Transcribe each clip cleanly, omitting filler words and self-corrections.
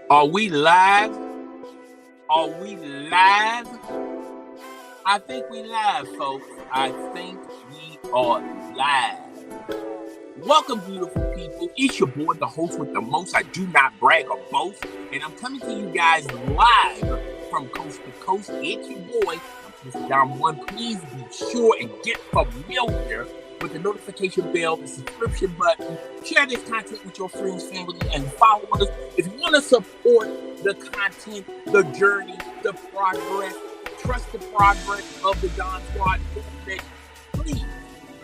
Are we live? Are we live? I think we live, folks. I think we are live. Welcome, beautiful people. It's your boy, the host with the most. I do not brag or boast. And I'm coming to you guys live from coast to coast. It's your boy, Mr. John One. Please be sure and get familiar with the notification bell, the subscription button. Share this content with your friends, family, and followers. If you want to support the content, the journey, the progress, trust the progress of the Don Squad movement, please,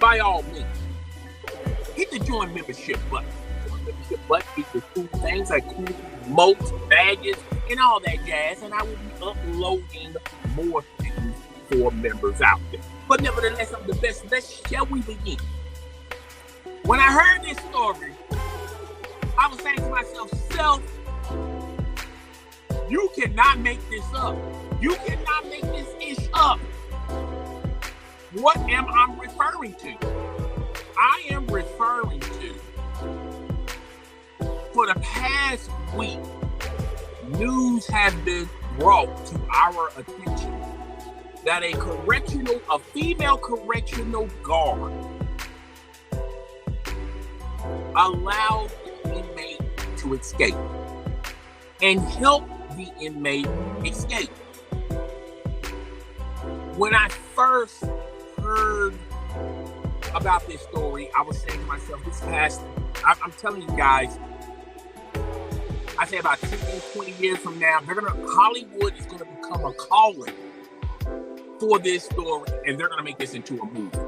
by all means, hit the join membership button. Join membership button gets the cool things like cool moats, badges, and all that jazz. And I will be uploading more things for members out there. But nevertheless, I'm the best. Shall we begin? When I heard this story, I was saying to myself, self, you cannot make this up. You cannot make this ish up. What am I referring to? I am referring to, for the past week, news has been brought to our attention that a female correctional guard allowed the inmate to escape and helped the inmate escape. When I first heard about this story, I was saying to myself, I'm telling you guys, I say about 10, 20 years from now, Hollywood is going to become a calling for this story, and they're going to make this into a movie.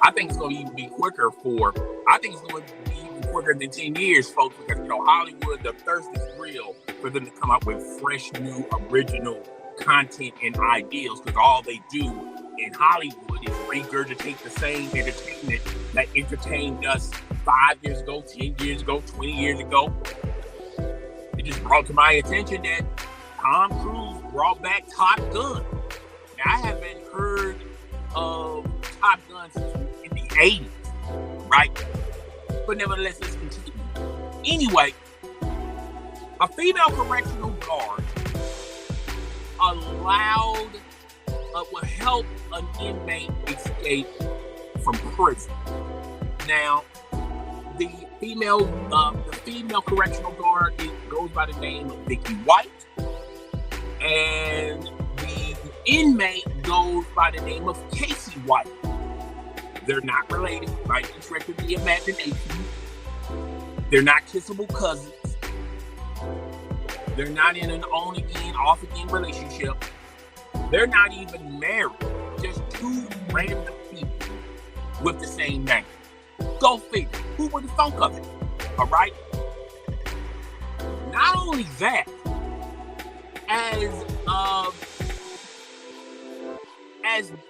I think it's going to even be quicker than 10 years, folks, because, Hollywood, the thirst is real for them to come up with fresh, new, original content and ideas, because all they do in Hollywood is regurgitate the same entertainment that entertained us 5 years ago, 10 years ago, 20 years ago. It just brought to my attention that Tom Cruise brought back Top Gun. Now, I haven't heard of Top Gun since in the 80s, right? But nevertheless, let's continue. Anyway, a female correctional guard will help an inmate escape from prison. Now, the female correctional guard goes by the name of Vicky White, and the inmate goes by the name of Casey White. They're not related by any stretch of the imagination. They're not kissable cousins. They're not in an on-again, off-again relationship. They're not even married. Just two random people with the same name. Go figure. Who would have thunk of it? All right? Not only that, as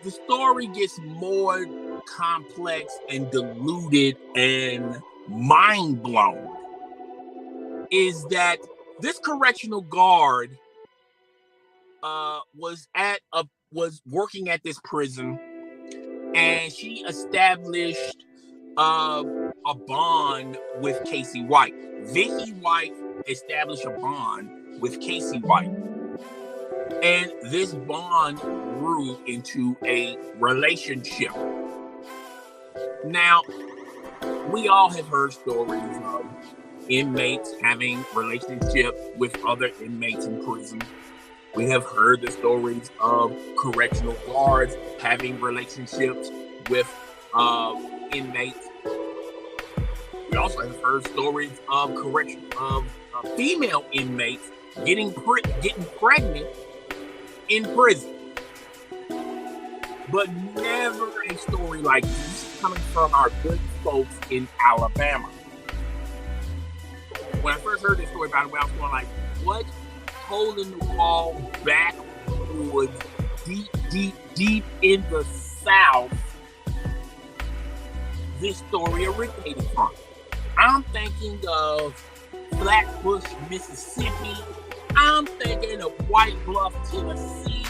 the story gets more complex and diluted and mind blown, is that this correctional guard was working at this prison, and she established a bond with Casey White. Vicky White established a bond with Casey White, and this bond grew into a relationship. Now, we all have heard stories of inmates having relationships with other inmates in prison. We have heard the stories of correctional guards having relationships with inmates. We also have heard stories of female inmates getting pregnant in prison. But never a story like this coming from our good folks in Alabama. When I first heard this story, by the way, I was going like, what hole in the wall, backwoods, deep in the South this story originated from? I'm thinking of Flatbush, Mississippi. I'm thinking of White Bluff, Tennessee.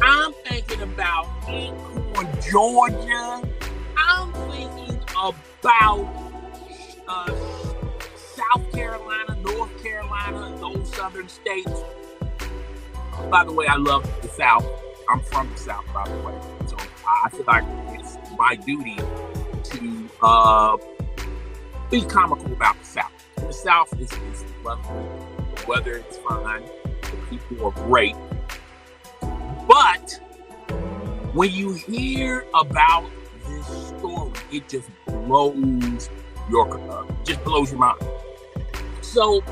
I'm thinking about Acorn, Georgia. I'm thinking about South Carolina, North Carolina. Carolina, those southern states. By the way, I love the South. I'm from the South, by the way. So I feel like it's my duty to be comical about the South. The South is lovely. The weather is fine. The people are great. But when you hear about this story, it just blows your mind. So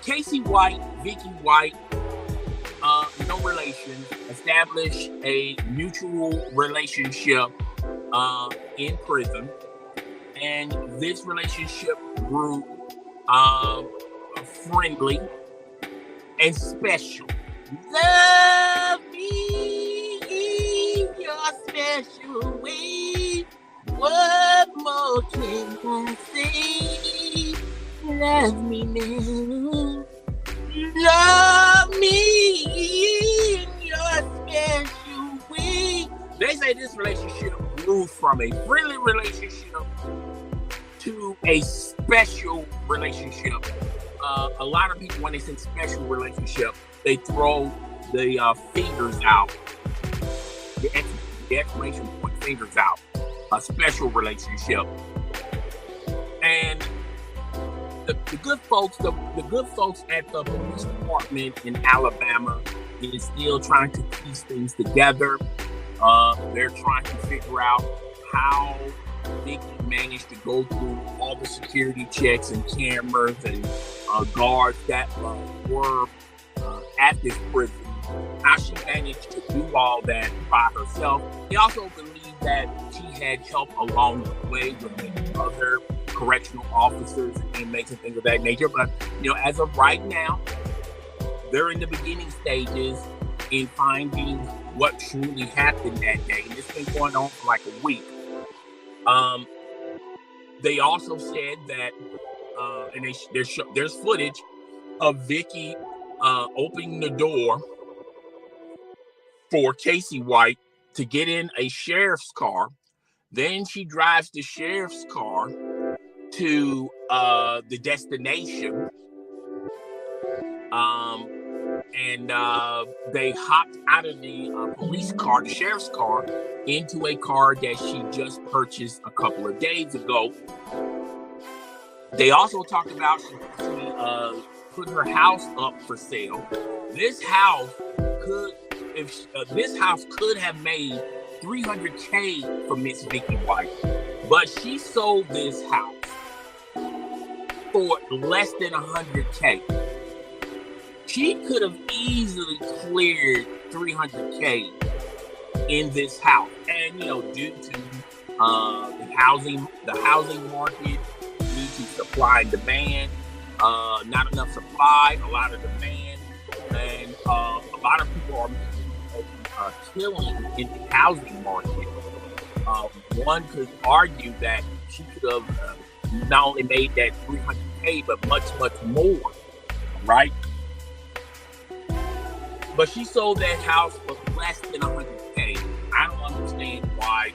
Casey White, Vicky White, no relation, established a mutual relationship in prison, and this relationship grew friendly and special. Love me in your special way. What more can I say? Love me now. Love me in your special way. They say this relationship grew from a friendly relationship to a special relationship. A lot of people, when they say special relationship, they throw the fingers out, the exclamation point fingers out. A special relationship, and the good folks, the good folks at the police department in Alabama is still trying to piece things together. They're trying to figure out how Vicky managed to go through all the security checks and cameras and guards that were at this prison. How she managed to do all that by herself. They also believe that she had help along the way with other correctional officers and inmates and things of that nature. But, as of right now, they're in the beginning stages in finding what truly happened that day. And it's been going on for like a week. They also said that, and there's footage of Vicky opening the door for Casey White to get in a sheriff's car. Then she drives the sheriff's car to the destination. And they hopped out of the police car, the sheriff's car, into a car that she just purchased a couple of days ago. They also talked about she put her house up for sale. This house could have made $300K for Miss Vicky White, but she sold this house for less than $100K. She could have easily cleared $300K in this house, and due to the housing market, due to supply and demand, not enough supply, a lot of demand, and a lot of people are killing in the housing market. One could argue that she could have not only made that $300K, but much, much more, right? But she sold that house for less than $100K. I don't understand why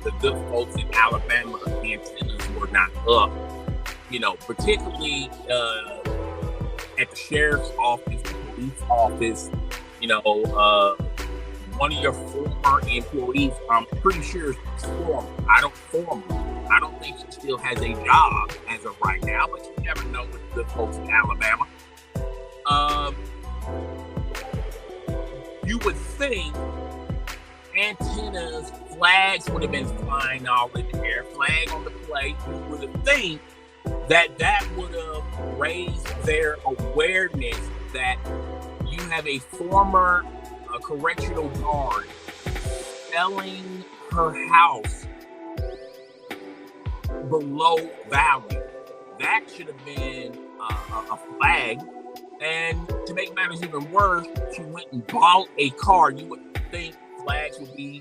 the good folks in Alabama antennas were not up. Particularly at the sheriff's office, the police office. One of your former employees, I'm pretty sure is former. I don't think she still has a job as of right now, but you never know with the folks in Alabama. You would think antennas, flags would have been flying all in the air, flag on the plate. You would have think that would have raised their awareness that you have a former correctional guard selling her house below value. That should have been a flag. And to make matters even worse, she went and bought a car. You would think flags would be,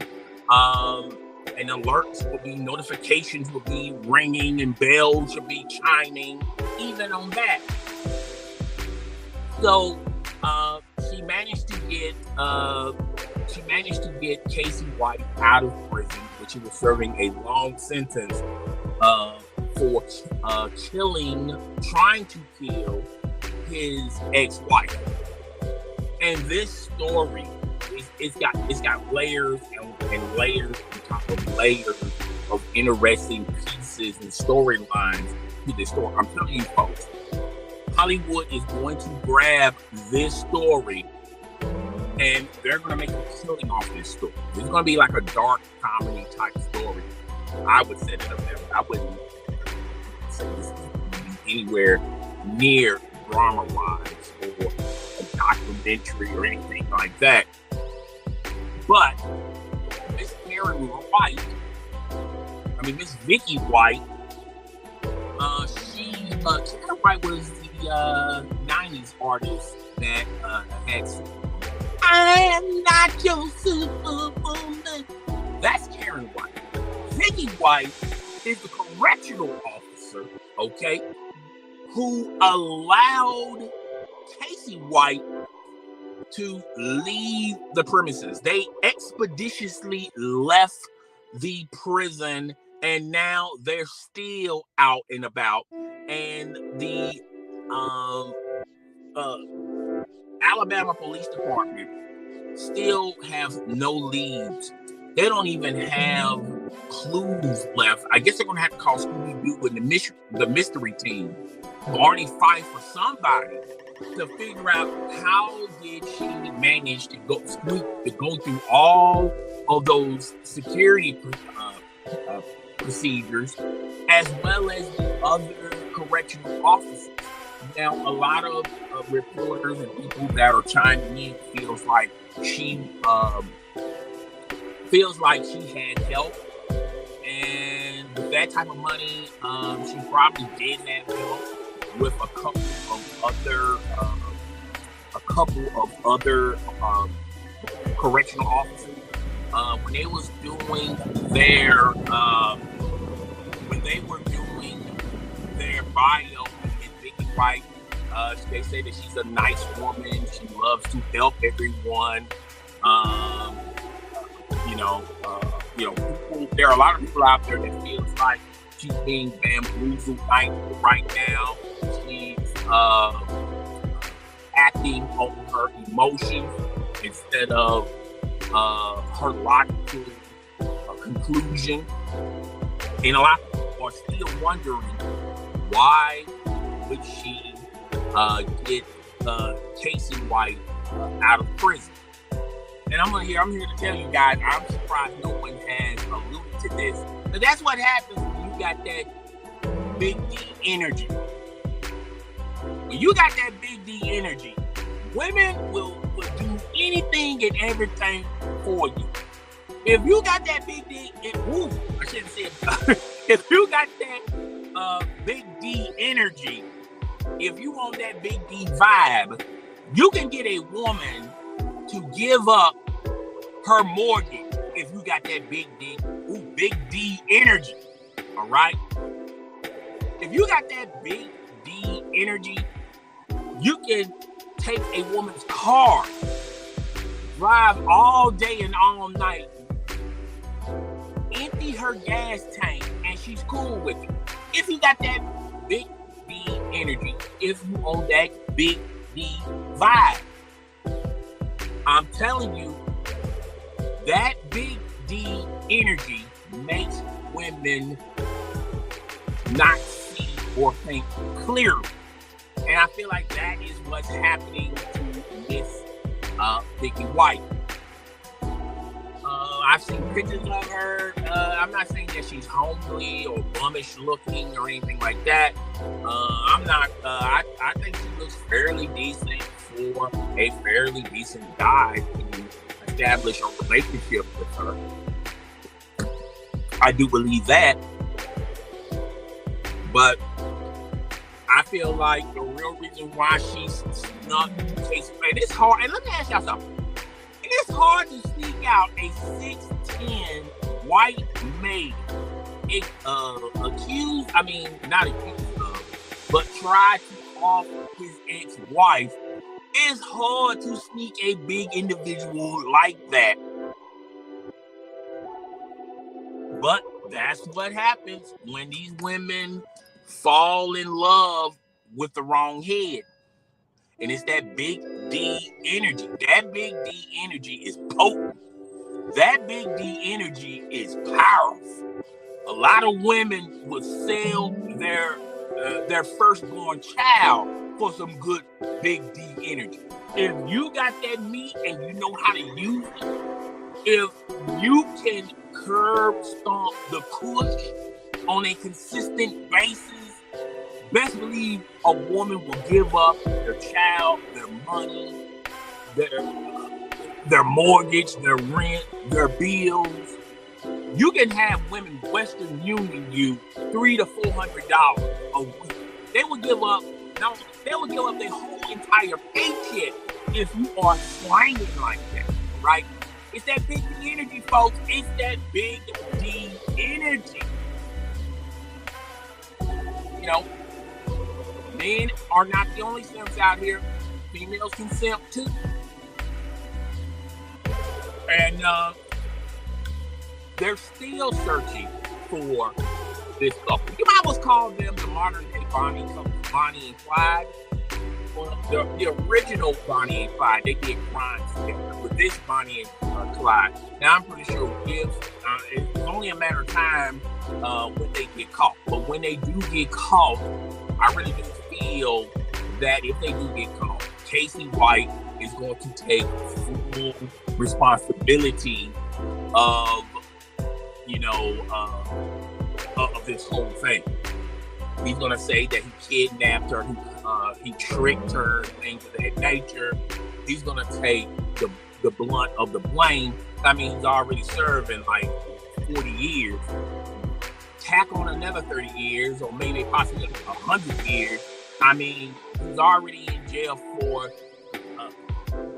and alerts would be, notifications would be ringing, and bells should be chiming, even on that. So she managed to get Casey White out of prison, but she was serving a long sentence for trying to kill his ex-wife. And this story, it's got layers and layers on top of layers of interesting pieces and storylines to this story. I'm telling you, folks, Hollywood is going to grab this story and they're going to make a killing off this story. It's going to be like a dark comedy type story. I would set it up there. I wouldn't say this is going to be anywhere near drama-wise or a documentary or anything like that. But Miss Miss Vicky White, Karen White was the 90s artist that had I am not your superwoman. That's Karen White. Vicky White is the correctional officer, okay, who allowed Casey White to leave the premises. They expeditiously left the prison and now they're still out and about. And the Alabama Police Department still have no leads. They don't even have clues left. I guess they're going to have to call Scooby-Doo and the mystery team, Barney Fife or somebody, to figure out how did she manage to go through all of those security procedures, as well as the other correctional officers. Now, a lot of reporters and people that are chiming in feels like she had help, and with that type of money, she probably did have help with a couple of other correctional officers when they was doing their bio in Vicky White. They say that she's a nice woman. She loves to help everyone. People, there are a lot of people out there that feels like she's being bamboozled right now. She's acting on her emotions instead of her logical conclusion. And a lot of people are still wondering, why would she get Casey White out of prison? And I'm here to tell you guys, I'm surprised no one has alluded to this. But that's what happens when you got that big D energy. When you got that big D energy, women will do anything and everything for you. If you got that big D, I shouldn't say it. If you got that big D energy, if you want that big D vibe, you can get a woman to give up her mortgage if you got that big D energy. All right? If you got that big D energy, you can take a woman's car, drive all day and all night, empty her gas tank, and she's cool with it. If you got that big D energy, if you own that big D vibe, I'm telling you, that big D energy makes women not see or think clearly. And I feel like that is what's happening to Miss Vicky White. I've seen pictures of her. I'm not saying that she's homely or bummish looking or anything like that. I think she looks fairly decent for a fairly decent guy to establish a relationship with her. I do believe that. But I feel like the real reason why she's snuck Casey, and it's hard. And let me ask y'all something. It's hard to sneak out a 6'10" white maid, but try to off his ex-wife. It's hard to sneak a big individual like that. But That's what happens when these women fall in love with the wrong head. And it's that big D energy. That big D energy is potent. That big D energy is powerful. A lot of women would sell their firstborn child for some good big D energy. If you got that meat and you know how to use it, if you can curb stomp the push on a consistent basis, best believe a woman will give up their child, their money, their mortgage, their rent, their bills. You can have women Western Union you $300 to $400 a week. They will give up. No, they will give up their whole entire paycheck if you are slanging like that, right? It's that big D energy, folks. It's that big D energy. You know, men are not the only simps out here. Females can simp too. And they're still searching for this couple. You might almost call them the modern day Bonnie and Clyde. Well, the original Bonnie and Clyde, they did crimes together. But this Bonnie and Clyde, now I'm pretty sure it's only a matter of time when they get caught. But when they do get caught, I really do feel that if they do get caught, Casey White is going to take full responsibility of of this whole thing. He's going to say that he kidnapped her, he tricked her, things of that nature. He's going to take the blunt of the blame. I mean, he's already serving like 40 years. Tack on another 30 years, or maybe possibly 100 years. I mean, he's already in jail for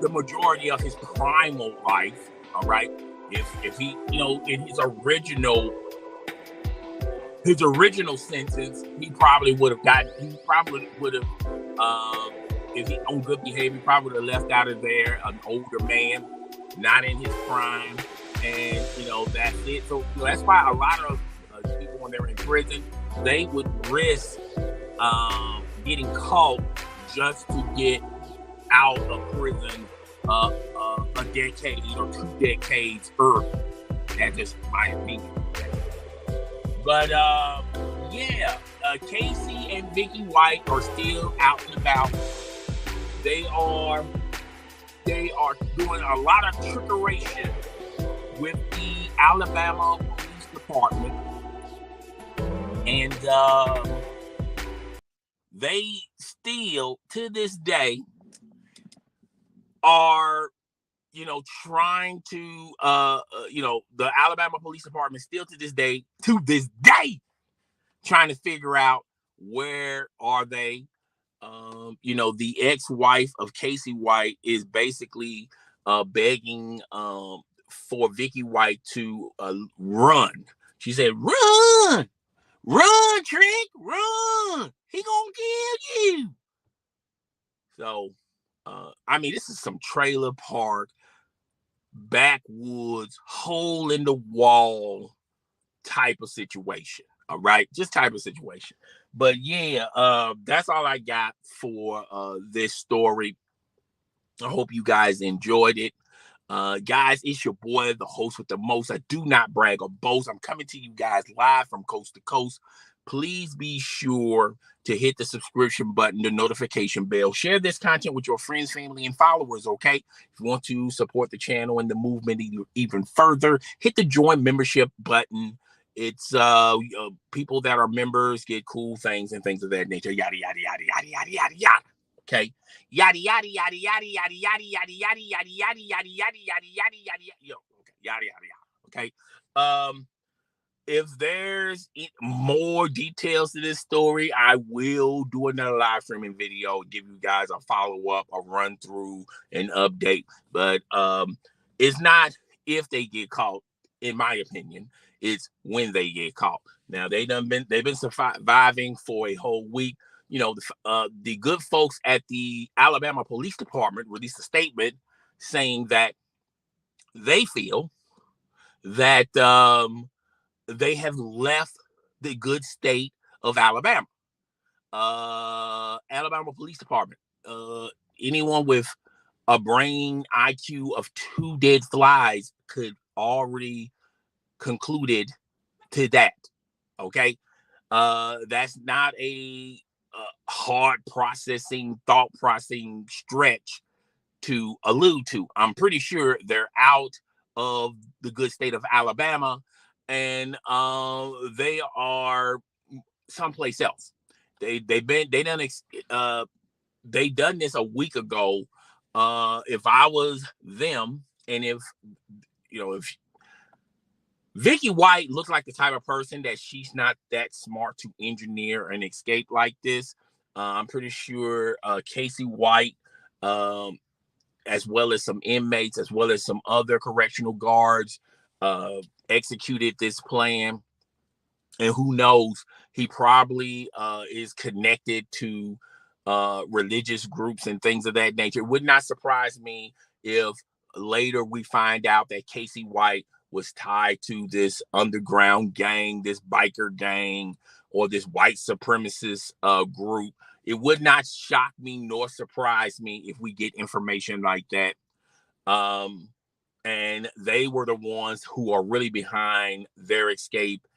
the majority of his primal life. All right. If he, in his original sentence, he probably would have, if he on good behavior, probably would have left out of there an older man, not in his prime. And, that's it. So, that's why a lot of people, when they're in prison, they would risk getting caught just to get out of prison a decade or 2 decades early. That's just my opinion. But Casey and Vicky White are still out and about. They are doing a lot of trickeration with the Alabama Police Department, and they still to this day are trying to the Alabama Police Department still to this day trying to figure out where are they. The ex-wife of Casey White is basically begging for Vicky White to run. She said, run, Trick, run, he gonna kill you. So this is some trailer park, backwoods, hole in the wall type of situation. All right, just type of situation. But that's all I got for this story. I hope you guys enjoyed it. Guys, it's your boy, the host with the most. I do not brag or boast. I'm coming to you guys live from coast to coast. Please be sure to hit the subscription button, the notification bell. Share this content with your friends, family, and followers, okay? If you want to support the channel and the movement even further, hit the join membership button. It's people that are members get cool things and things of that nature. Yada, yada, yada, yada, yada, yada, yada. Okay? Yada, yada, yada, yada, yada, yada, yada, yada, yada, yada, yada, yada, yada, yada, yada, yo. Okay, yada, yada, yada. Okay. If there's more details to this story, I will do another live streaming video, give you guys a follow-up, a run through, an update. But it's not if they get caught, in my opinion. It's when they get caught. Now they've been surviving for a whole week. The good folks at the Alabama Police Department released a statement saying that they feel that they have left the good state of Alabama. Alabama Police Department. Anyone with a brain IQ of 2 dead flies could already concluded to that. Okay. That's not a hard thought processing stretch to allude to. I'm pretty sure they're out of the good state of Alabama, and they are someplace else. They done this a week ago. If I was them, and if Vicky White looks like the type of person that she's not that smart to engineer an escape like this. I'm pretty sure Casey White, as well as some inmates, as well as some other correctional guards, executed this plan. And who knows, he probably is connected to religious groups and things of that nature. It would not surprise me if later we find out that Casey White was tied to this underground gang, this biker gang, or this white supremacist group. It would not shock me nor surprise me if we get information like that. And they were the ones who are really behind their escape.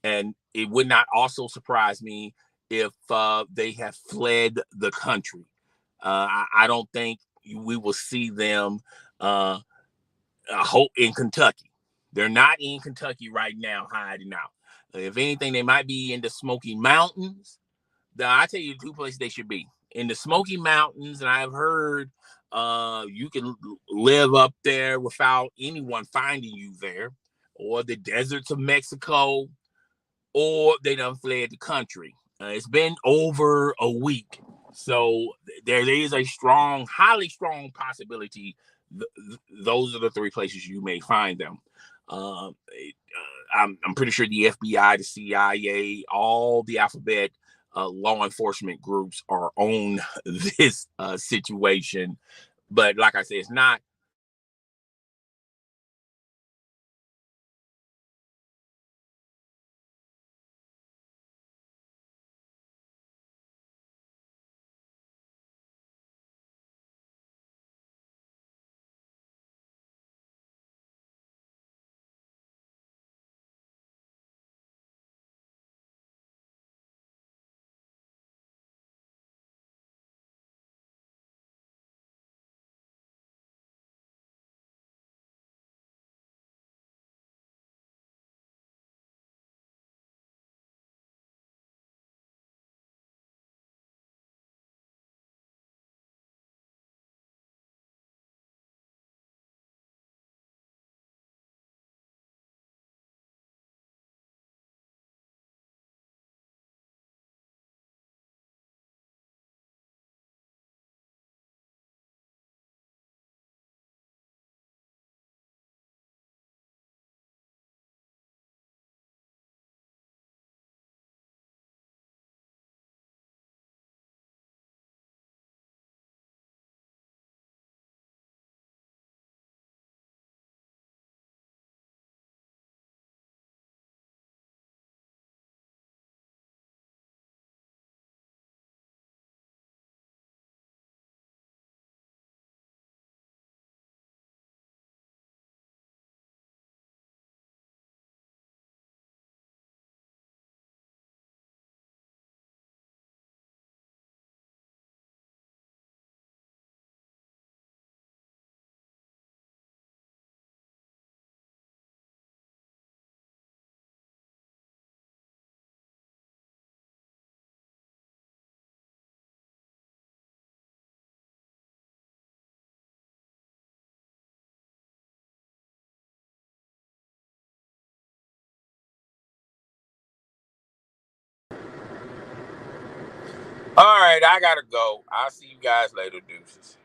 And it would not also surprise me if they have fled the country. I don't think we will see them in Kentucky. They're not in Kentucky right now hiding out. If anything, they might be in the Smoky Mountains. I tell you 2 places they should be. In the Smoky Mountains, and I've heard you can live up there without anyone finding you there, or the deserts of Mexico, or they done fled the country. It's been over a week. So there is a highly strong possibility those are the 3 places you may find them. I'm pretty sure the FBI, the CIA, all the alphabet law enforcement groups are on this situation. But like I said, it's not. All right, I gotta go. I'll see you guys later, deuces.